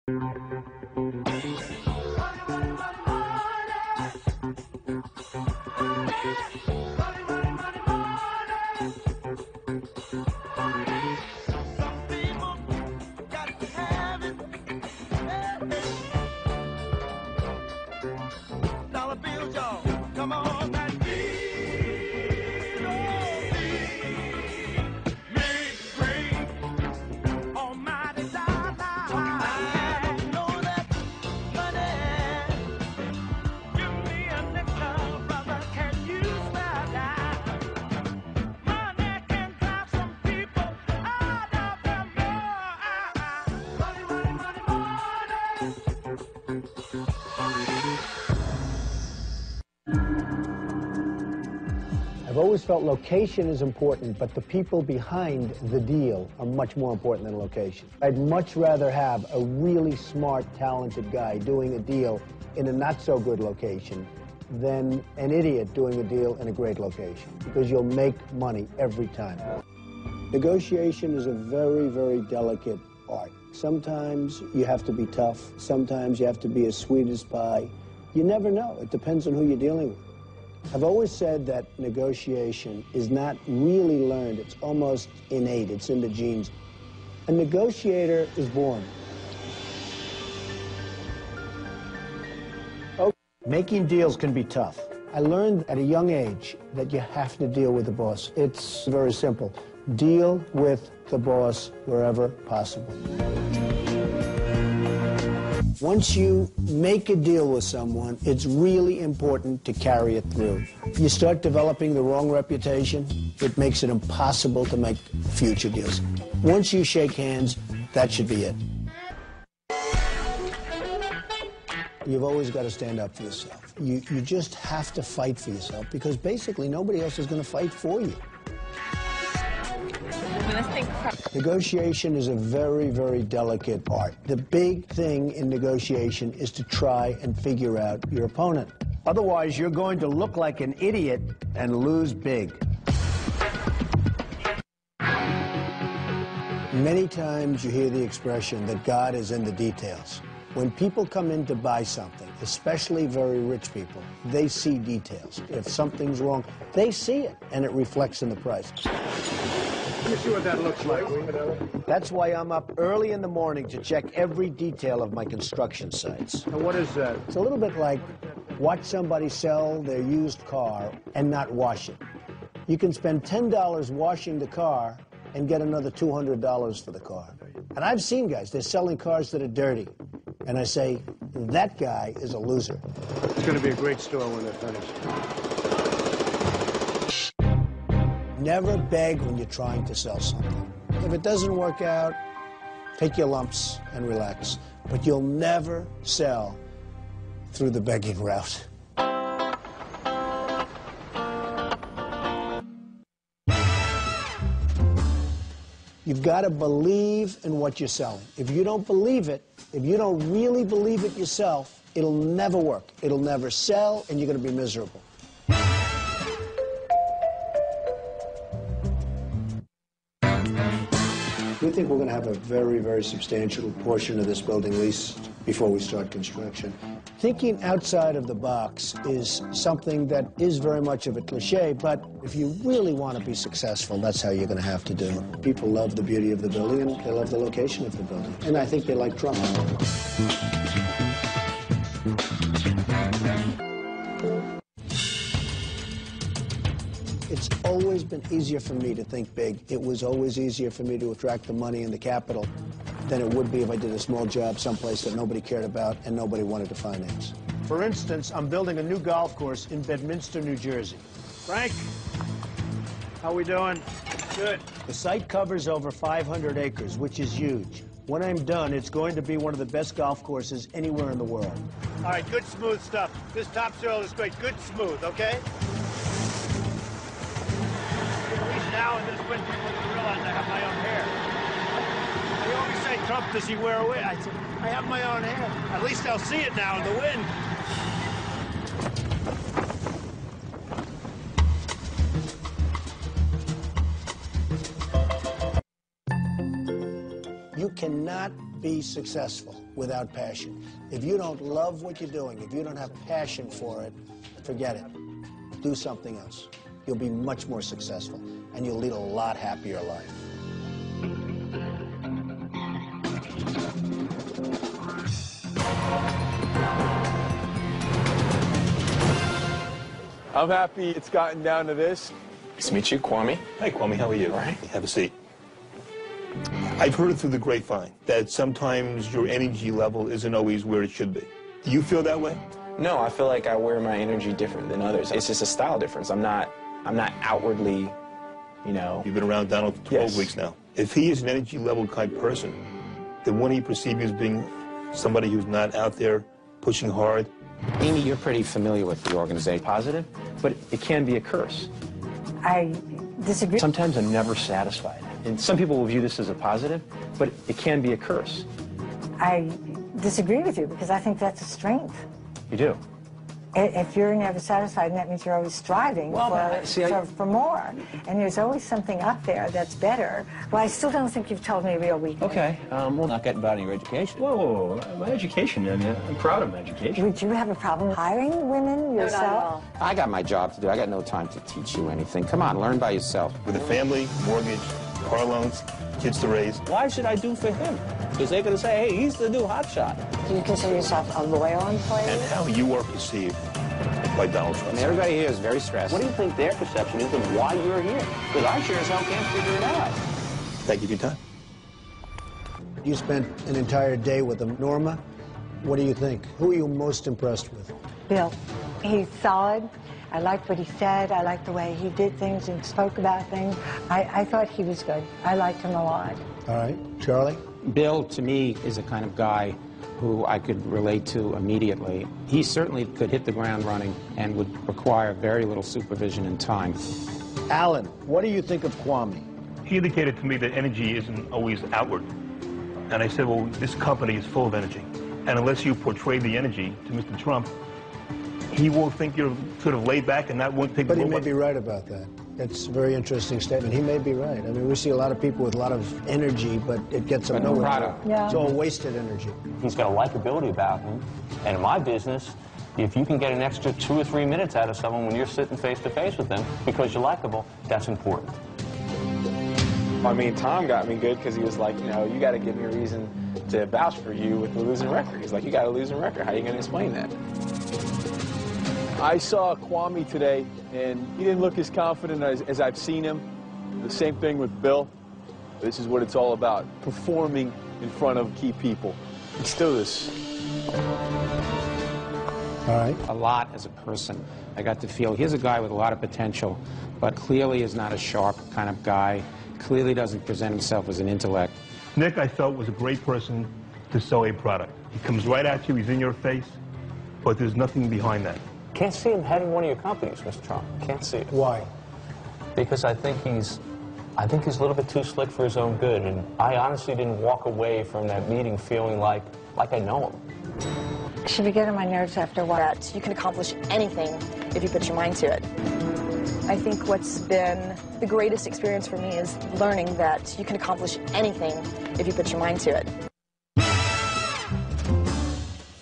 Dollar bills, y'all, come on and deal, me free, almighty dollar. I know that money, give me a nickel, brother, can you spare that? Money can drive some people out of their mind. Money, money, money, money. I've always felt location is important, but the people behind the deal are much more important than location. I'd much rather have a really smart, talented guy doing a deal in a not-so-good location than an idiot doing a deal in a great location, because you'll make money every time. Negotiation is a very, very delicate art. Sometimes you have to be tough. Sometimes you have to be as sweet as pie. You never know. It depends on who you're dealing with. I've always said that negotiation is not really learned. It's almost innate. It's in the genes. A negotiator is born. Okay. Making deals can be tough. I learned at a young age that you have to deal with the boss. It's very simple. Deal with the boss wherever possible. Once you make a deal with someone, it's really important to carry it through. You start developing the wrong reputation, it makes it impossible to make future deals. Once you shake hands, that should be it. You've always got to stand up for yourself. You just have to fight for yourself, because basically nobody else is going to fight for you. Negotiation is a very, very delicate art. The big thing in negotiation is to try and figure out your opponent. Otherwise, you're going to look like an idiot and lose big. Many times you hear the expression that God is in the details. When people come in to buy something, especially very rich people, they see details. If something's wrong, they see it, and it reflects in the price. Let me see what that looks like. That's why I'm up early in the morning to check every detail of my construction sites. Now, what is that? It's a little bit like watch somebody sell their used car and not wash it. You can spend $10 washing the car and get another $200 for the car. And I've seen guys, they're selling cars that are dirty. And I say, that guy is a loser. It's going to be a great store when they're finished. Never beg when you're trying to sell something. If it doesn't work out, take your lumps and relax. But you'll never sell through the begging route. You've got to believe in what you're selling. If you don't believe it, if you don't really believe it yourself, it'll never work. It'll never sell, and you're going to be miserable. We think we're going to have a very, very substantial portion of this building leased before we start construction. Thinking outside of the box is something that is very much of a cliche, but if you really want to be successful, that's how you're going to have to do it. People love the beauty of the building, and they love the location of the building. And I think they like Trump. It's always been easier for me to think big. It was always easier for me to attract the money and the capital than it would be if I did a small job someplace that nobody cared about and nobody wanted to finance. For instance, I'm building a new golf course in Bedminster, New Jersey. Frank, how we doing? Good. The site covers over 500 acres, which is huge. When I'm done, it's going to be one of the best golf courses anywhere in the world. All right, good smooth stuff. This topsoil is great. Good smooth, okay? Now in this winter, when you realize I have my own hair. They always say, Trump, does he wear a wig? I said, I have my own hair. At least I'll see it now in the wind. You cannot be successful without passion. If you don't love what you're doing, if you don't have passion for it, forget it. Do something else. You'll be much more successful, and you'll lead a lot happier life. I'm happy it's gotten down to this. Nice to meet you, Kwame. Hi, Kwame. How are you? All right. Have a seat. I've heard it through the grapevine that sometimes your energy level isn't always where it should be. Do you feel that way? No, I feel like I wear my energy different than others. It's just a style difference. I'm not outwardly, you know. You've been around Donald for 12 weeks now. If he is an energy level type person, then wouldn't he perceive you as being somebody who's not out there pushing hard? Amy, you're pretty familiar with the organization. Positive, but it can be a curse. I disagree. Sometimes I'm never satisfied. And some people will view this as a positive, but it can be a curse. I disagree with you because I think that's a strength. You do? If you're never satisfied, that means you're always striving for more. And there's always something up there that's better. Well, I still don't think you've told me a real weakness. Okay. Well, not getting about your education. Whoa, my education. I mean, I'm proud of my education. Would you have a problem hiring women yourself? No, not at all. I got my job to do. I got no time to teach you anything. Come on, learn by yourself. With a family, mortgage, car loans, kids to raise. Why should I do for him? Because they're going to say, hey, he's the new hotshot. Do you consider yourself a loyal employee? And how you are perceived by Donald Trump. And everybody here is very stressed. What do you think their perception is of why you're here? Because I sure as hell can't figure it out. Thank you for your time. You spent an entire day with him. Norma, what do you think? Who are you most impressed with? Bill, he's solid. I liked what he said. I liked the way he did things and spoke about things. I thought he was good. I liked him a lot. All right. Charlie? Bill, to me, is a kind of guy who I could relate to immediately. He certainly could hit the ground running and would require very little supervision and time. Alan, what do you think of Kwame? He indicated to me that energy isn't always outward. And I said, well, this company is full of energy. And unless you portray the energy to Mr. Trump, he will think you're sort of laid back and not won't take the But he may be right about that. That's a very interesting statement. He may be right. I mean, we see a lot of people with a lot of energy, but it gets them nowhere. Yeah. It's all wasted energy. He's got a likability about him. And in my business, if you can get an extra 2 or 3 minutes out of someone when you're sitting face to face with them because you're likable, that's important. I mean, Tom got me good because he was like, you know, you got to give me a reason to vouch for you with the losing record. He's like, you got a losing record. How are you going to explain that? I saw Kwame today, and he didn't look as confident as I've seen him. The same thing with Bill. This is what it's all about, performing in front of key people. Let's do this. All right. A lot as a person. I got to feel here's a guy with a lot of potential, but clearly is not a sharp kind of guy, clearly doesn't present himself as an intellect. Nick, I felt, was a great person to sell a product. He comes right at you, he's in your face, but there's nothing behind that. Can't see him heading one of your companies, Mr. Trump. Can't see it. Why? Because I think he's a little bit too slick for his own good. And I honestly didn't walk away from that meeting feeling like I know him. Should we get on my nerves after a while? That you can accomplish anything if you put your mind to it. I think what's been the greatest experience for me is learning that you can accomplish anything if you put your mind to it.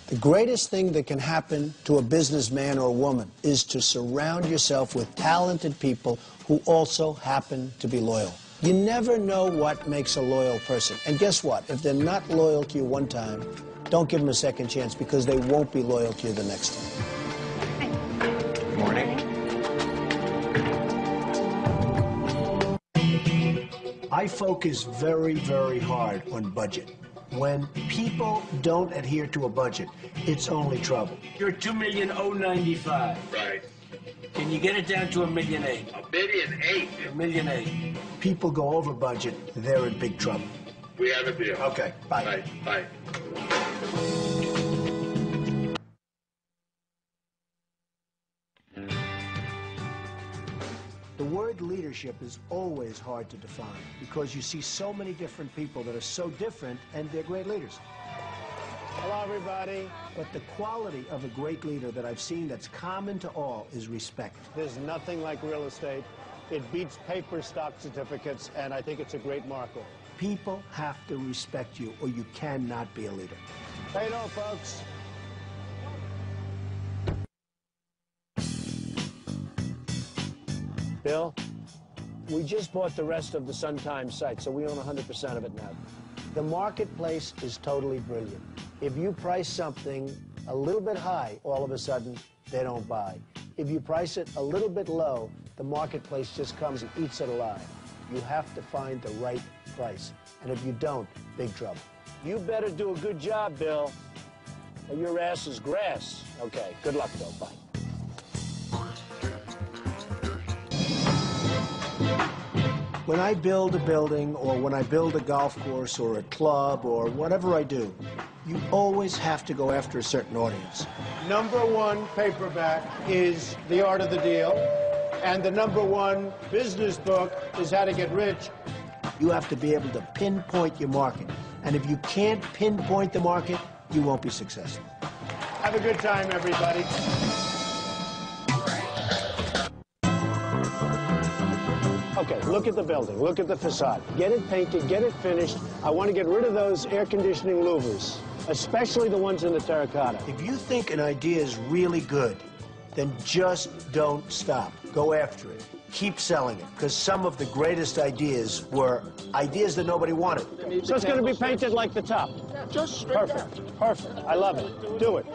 The greatest thing that can happen to a businessman or woman is to surround yourself with talented people who also happen to be loyal. You never know what makes a loyal person. And guess what? If they're not loyal to you one time, don't give them a second chance because they won't be loyal to you the next time. Good morning. I focus very, very hard on budget. When people don't adhere to a budget, it's only trouble. You're 2,095,000. Right. Can you get it down to $1.8 million? $1.8 million. $1.8 million. People go over budget, they're in big trouble. We have a deal. Okay, bye. Bye. The word leadership is always hard to define because you see so many different people that are so different and they're great leaders. Hello, everybody. But the quality of a great leader that I've seen that's common to all is respect. There's nothing like real estate. It beats paper stock certificates, and I think it's a great market. People have to respect you, or you cannot be a leader. How you doing, folks? Bill, we just bought the rest of the Sun-Times site, so we own 100% of it now. The marketplace is totally brilliant. If you price something a little bit high, all of a sudden, they don't buy. If you price it a little bit low, the marketplace just comes and eats it alive. You have to find the right price. And if you don't, big trouble. You better do a good job, Bill, or your ass is grass. Okay, good luck, Bill. Bye. When I build a building, or when I build a golf course, or a club, or whatever I do, you always have to go after a certain audience. #1 paperback is The Art of the Deal, and the #1 business book is How to Get Rich. You have to be able to pinpoint your market, and if you can't pinpoint the market, you won't be successful. Have a good time, everybody. Okay, look at the building, look at the facade. Get it painted, get it finished. I want to get rid of those air conditioning louvers, especially the ones in the terracotta. If you think an idea is really good, then just don't stop. Go after it. Keep selling it, because some of the greatest ideas were ideas that nobody wanted. So it's going to be painted like the top. Just straight Perfect. Down. Perfect. I love it. Do it.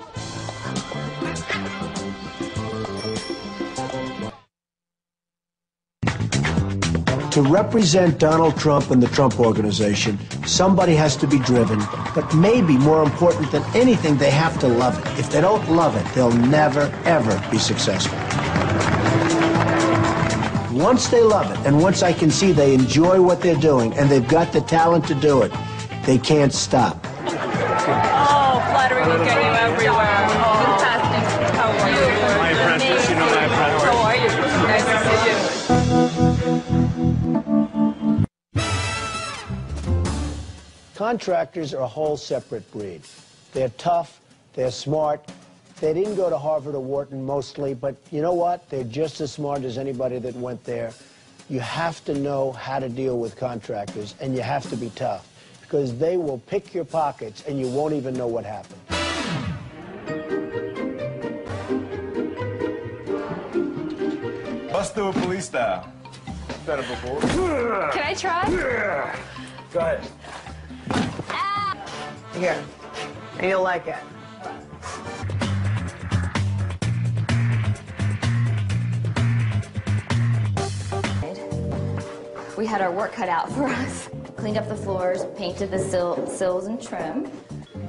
To represent Donald Trump and the Trump Organization, somebody has to be driven, but maybe more important than anything, they have to love it. If they don't love it, they'll never, ever be successful. Once they love it, and once I can see they enjoy what they're doing, and they've got the talent to do it, they can't stop. Oh, flattery will get you everywhere. Oh, fantastic. How are you? My apprentice, you know my apprentice. How are you? Nice to see you. Contractors are a whole separate breed. They're tough, they're smart. They didn't go to Harvard or Wharton mostly, but you know what? They're just as smart as anybody that went there. You have to know how to deal with contractors, and you have to be tough, because they will pick your pockets and you won't even know what happened. Let's do it police style. Done it before. Can I try? Yeah. Go ahead. Here. And you'll like it. We had our work cut out for us. Cleaned up the floors, painted the sills and trim.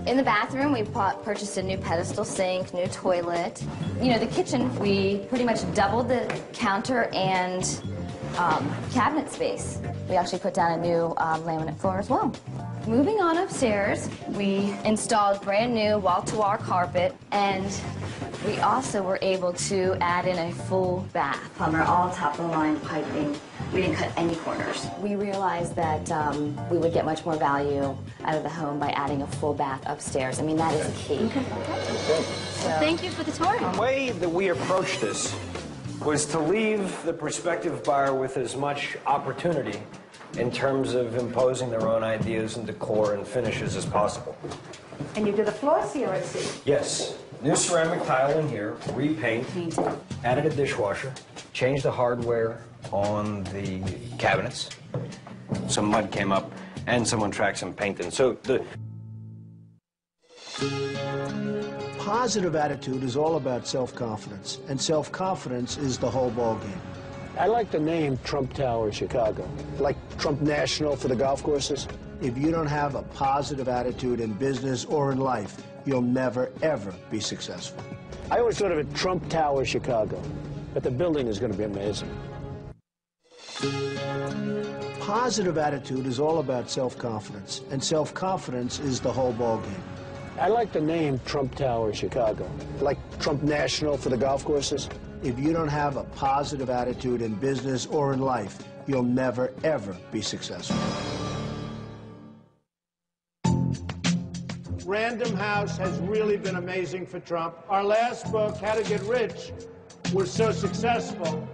In the bathroom, we purchased a new pedestal sink, new toilet. You know, the kitchen, we pretty much doubled the counter and cabinet space. We actually put down a new laminate floor as well. Moving on upstairs, we installed brand new wall-to-wall carpet, and we also were able to add in a full bath. Plumber, all top-of-the-line piping. We didn't cut any corners. We realized that we would get much more value out of the home by adding a full bath upstairs. I mean, that is key. Okay. So, thank you for the tour. The way that we approached this was to leave the prospective buyer with as much opportunity in terms of imposing their own ideas and decor and finishes as possible. And you did a floor here, I see. Yes. New ceramic tile in here, repaint, added a dishwasher, changed the hardware on the cabinets. Some mud came up, and someone tracked some paint in. So the positive attitude is all about self-confidence, and self-confidence is the whole ballgame. I like the name Trump Tower Chicago, like Trump National for the golf courses. If you don't have a positive attitude in business or in life, you'll never, ever be successful. I always thought of it Trump Tower Chicago, but the building is going to be amazing. Positive attitude is all about self-confidence, and self-confidence is the whole ballgame. I like the name Trump Tower Chicago, like Trump National for the golf courses. If you don't have a positive attitude in business or in life, you'll never, ever be successful. Random House has really been amazing for Trump. Our last book, How to Get Rich, was so successful